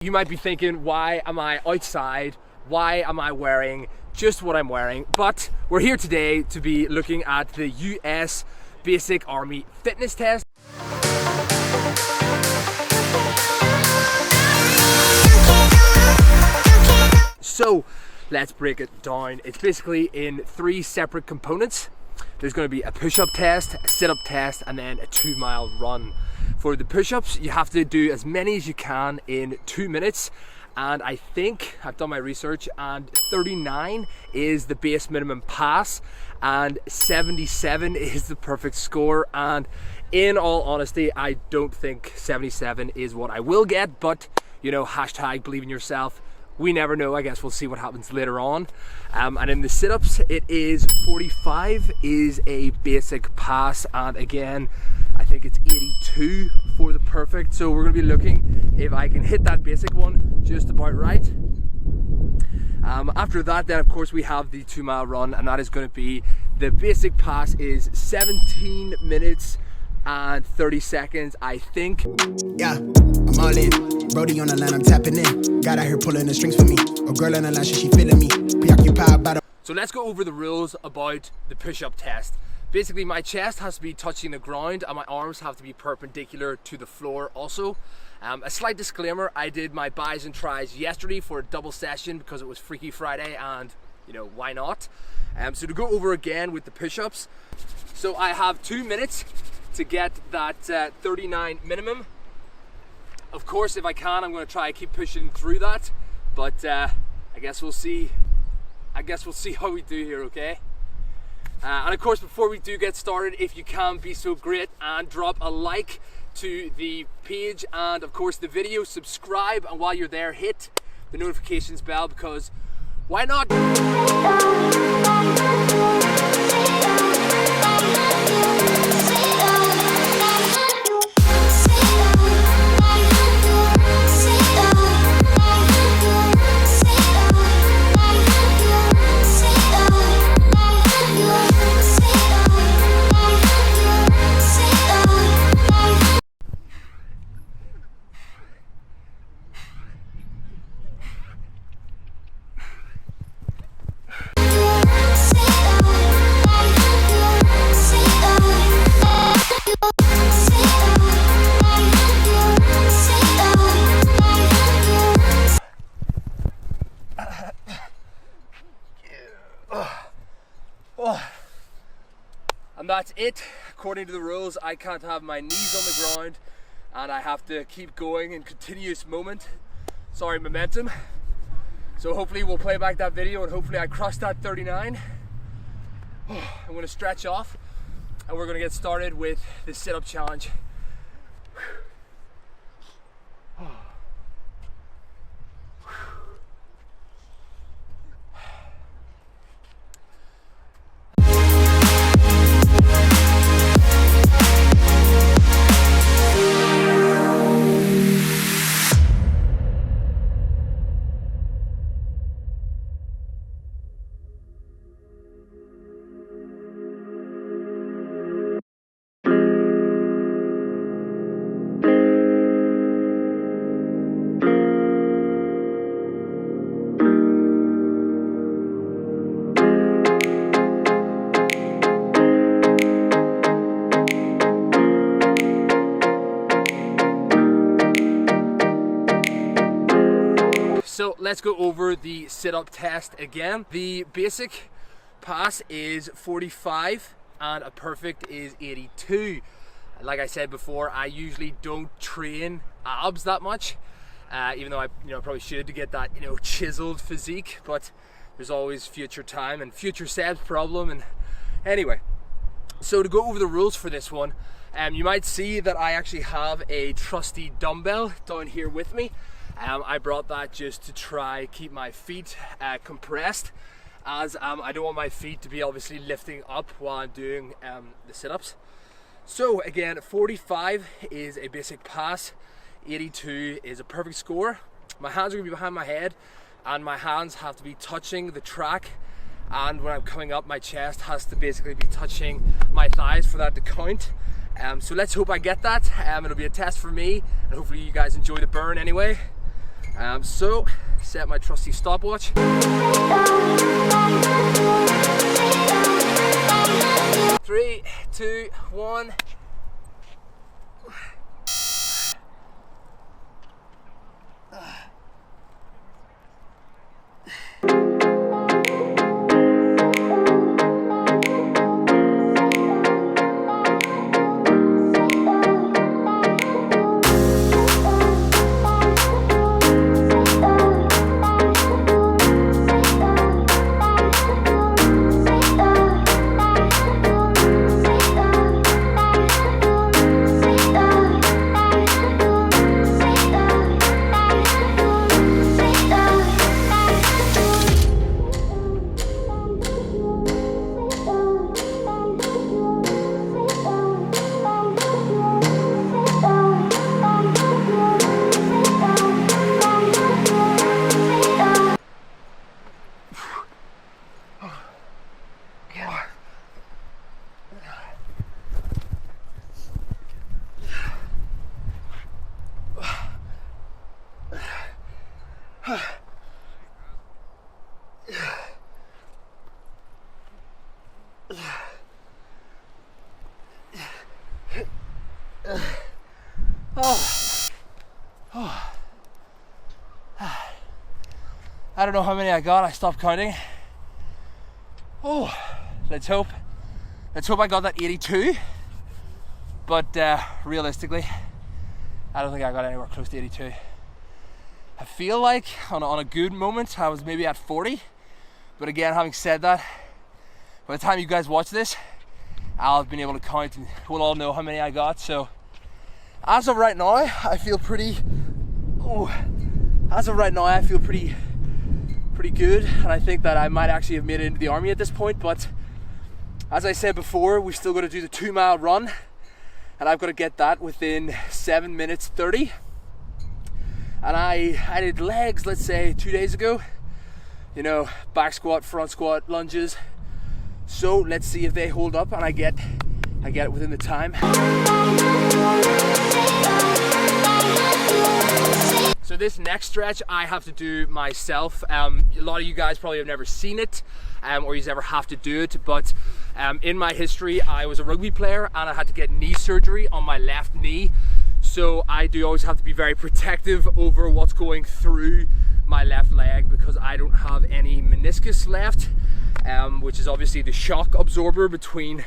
You might be thinking, why am I outside? Why am I wearing just what I'm wearing? But we're here today to be looking at the US Basic Army Fitness Test. So let's break it down. It's basically in 3 separate components. There's going to be a push-up test, a sit-up test, and then a 2-mile run. For the push-ups, you have to do as many as you can in 2 minutes. And I think, I've done my research, and 39 is the base minimum pass, and 77 is the perfect score. And in all honesty, I don't think 77 is what I will get, but you know, hashtag believe in yourself. We never know. I guess we'll see what happens later on. And in the sit-ups, it is 45 is a basic pass, and again, I think it's 82 for the perfect. So we're going to be looking if I can hit that basic one just about right. After that, then of course we have the 2-mile run, and that is going to be, the basic pass is 17 minutes and 30 seconds, I think. Yeah, I'm all in. Brody on the line, I'm tapping in. God out here pulling the strings for me. A girl on the line, she feeling me. Preoccupied by the... So let's go over the rules about the push-up test. Basically, my chest has to be touching the ground and my arms have to be perpendicular to the floor also. A slight disclaimer, I did my bis and tris yesterday for a double session because it was Freaky Friday, and you know, why not? So to go over again with the push-ups. So I have 2 minutes to get that 39 minimum. Of course, if I can, I'm going to try and keep pushing through that, but I guess we'll see. I guess we'll see how we do here, okay? And of course, before we do get started, if you can be so great and drop a like to the page and of course the video, subscribe, and while you're there, hit the notifications bell, because why not? And that's it. According to the rules, I can't have my knees on the ground, and I have to keep going in continuous momentum. So hopefully we'll play back that video and hopefully I cross that 39. I'm going to stretch off and we're going to get started with the sit-up challenge. So let's go over the sit-up test again. The basic pass is 45 and a perfect is 82. Like I said before, I usually don't train abs that much, even though I probably should, to get that chiseled physique, but there's always future time and future Seb's problem. And anyway, so to go over the rules for this one, you might see that I actually have a trusty dumbbell down here with me. I brought that just to try keep my feet compressed, as I don't want my feet to be obviously lifting up while I'm doing the sit-ups. So again, 45 is a basic pass, 82 is a perfect score. My hands are going to be behind my head and my hands have to be touching the track, and when I'm coming up, my chest has to basically be touching my thighs for that to count. So let's hope I get that. It'll be a test for me, and hopefully you guys enjoy the burn anyway. So set my trusty stopwatch. 3, 2, 1. I don't know how many I got. I stopped counting. Oh, let's hope I got that 82. But realistically, I don't think I got anywhere close to 82. I feel like on a good moment I was maybe at 40. But again, having said that, by the time you guys watch this, I'll have been able to count and we'll all know how many I got. So as of right now, I feel pretty good, and I think that I might actually have made it into the army at this point. But as I said before, we've still got to do the 2-mile run, and I've got to get that within 7 minutes 30. And I did legs, let's say 2 days ago, you know, back squat, front squat, lunges. So let's see if they hold up and I get it within the time. So this next stretch I have to do myself. A lot of you guys probably have never seen it, or you ever have to do it, but in my history I was a rugby player and I had to get knee surgery on my left knee. So I do always have to be very protective over what's going through my left leg because I don't have any meniscus left, which is obviously the shock absorber between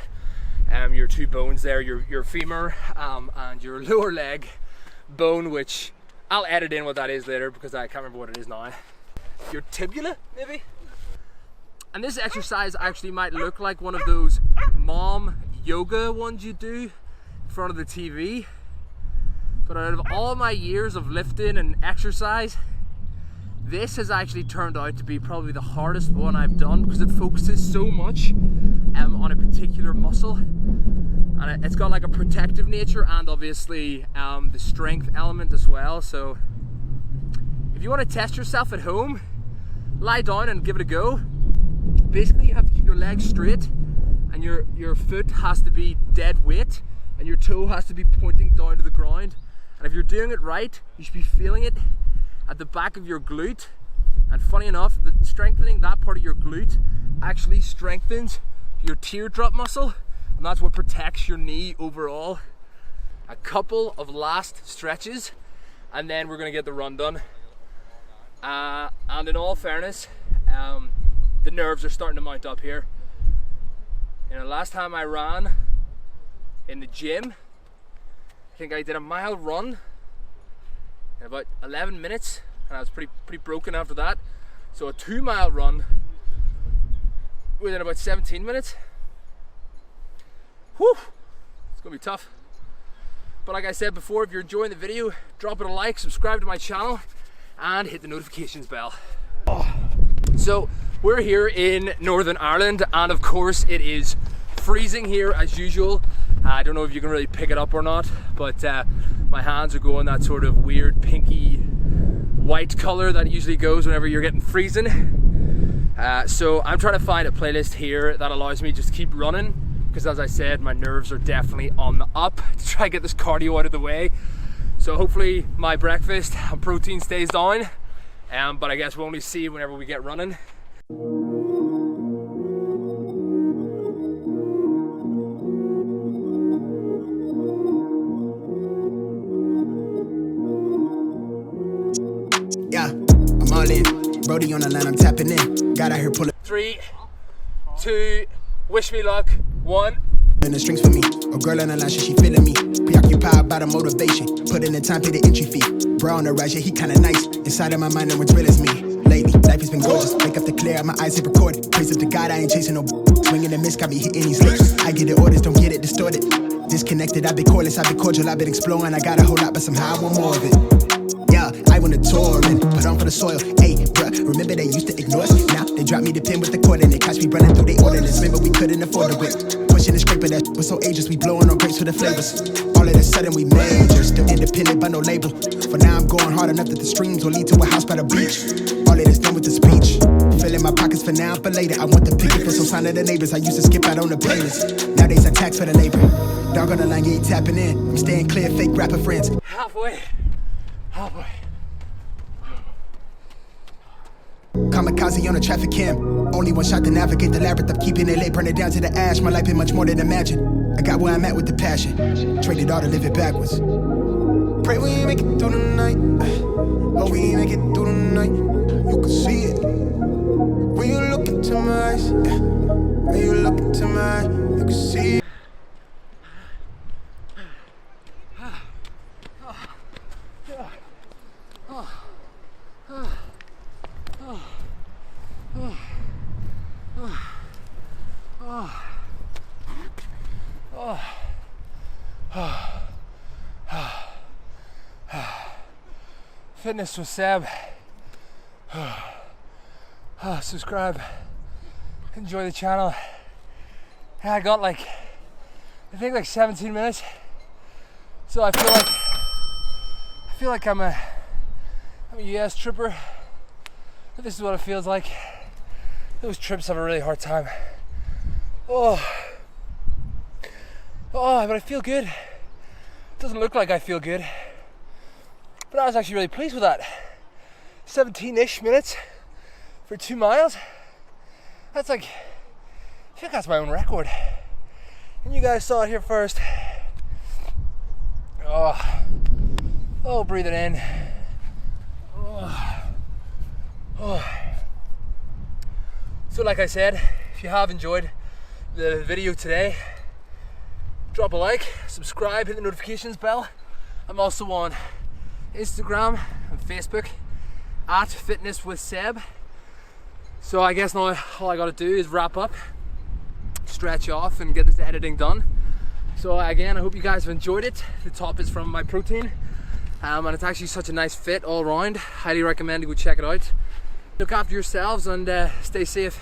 your two bones there, your femur and your lower leg bone, which I'll edit in what that is later because I can't remember what it is now. Your tibula, maybe? And this exercise actually might look like one of those mom yoga ones you do in front of the TV. But out of all my years of lifting and exercise, this has actually turned out to be probably the hardest one I've done because it focuses so much on a particular muscle. And it's got like a protective nature and obviously the strength element as well. So if you want to test yourself at home, lie down and give it a go. Basically you have to keep your legs straight and your foot has to be dead weight and your toe has to be pointing down to the ground. And if you're doing it right, you should be feeling it at the back of your glute. And funny enough, strengthening that part of your glute actually strengthens your teardrop muscle, and that's what protects your knee overall. A couple of last stretches and then we're going to get the run done. And in all fairness, the nerves are starting to mount up here. You know, last time I ran in the gym, I think I did a mile run in about 11 minutes and I was pretty broken after that. So a 2-mile run within about 17 minutes. Whew, it's gonna be tough. But like I said before, if you're enjoying the video, drop it a like, subscribe to my channel, and hit the notifications bell. So we're here in Northern Ireland, and of course it is freezing here as usual. I don't know if you can really pick it up or not, but my hands are going that sort of weird pinky white color that usually goes whenever you're getting freezing. So I'm trying to find a playlist here that allows me to just keep running, because as I said, my nerves are definitely on the up to try and get this cardio out of the way. So hopefully my breakfast and protein stays down But I guess we'll only see whenever we get running. Yeah, I'm all in. Brody on the line, I'm tapping in. Got out here pulling 3, 2, wish me luck. 1. the strings for me. A girl on the line, she feeling me. Preoccupied by the motivation. Put in the time, pay the entry fee. Bro on the rise, yeah, he kinda nice. Inside of my mind, no one's real as me. Lately, life has been gorgeous. Wake up to clear, my eyes hit recorded. Praise up to God, I ain't chasing no swinging and miss, got me hitting these licks. I get the orders, don't get it distorted. Disconnected, I've been cordless, I've been cordial, I've been exploring. I got a whole lot, but somehow I want more of it. Yeah, I went to tour and put on for the soil. Hey, bruh, remember they used to ignore us? Now they drop me the pin with the cord and they catch me running through they ordinance. Remember we couldn't afford the whip. Pushing the scraper that was so ageless, we blowing on grapes for the flavors. All of a sudden we major, still independent but no label. For now I'm going hard enough that the streams will lead to a house by the beach. All of this done with the speech. Filling my pockets for now, for later. I want the picket for some sign of the neighbors. I used to skip out on the playlist. Nowadays I tax for the labor. Dog on the line, yeah, tapping in. I'm staying clear, fake rapper friends. Halfway. Kamikaze on a traffic cam. Only one shot to navigate the labyrinth of keeping it late, burn it down to the ash. My life been much more than imagine. I got where I'm at with the passion. Traded all to live it backwards. Pray we make it through the night. Oh, we make it through the night. You can see it. When you look into my eyes. When you look into my eyes, you can see it. Fitness with Seb. Subscribe. Enjoy the channel. I got I think 17 minutes. So I feel like I'm a US tripper. This is what it feels like. Those trips have a really hard time. But I feel good. It doesn't look like I feel good. But I was actually really pleased with that. 17-ish minutes for 2 miles. That's I think that's my own record. And you guys saw it here first. Oh, breathe it in. So like I said, if you have enjoyed the video today, drop a like, subscribe, hit the notifications bell. I'm also on Instagram and Facebook at Fitness with Seb. So I guess now all I gotta do is wrap up, stretch off and get this editing done. So again, I hope you guys have enjoyed it. The top is from my protein and it's actually such a nice fit all around. Highly recommend to go check it out. Look after yourselves and stay safe.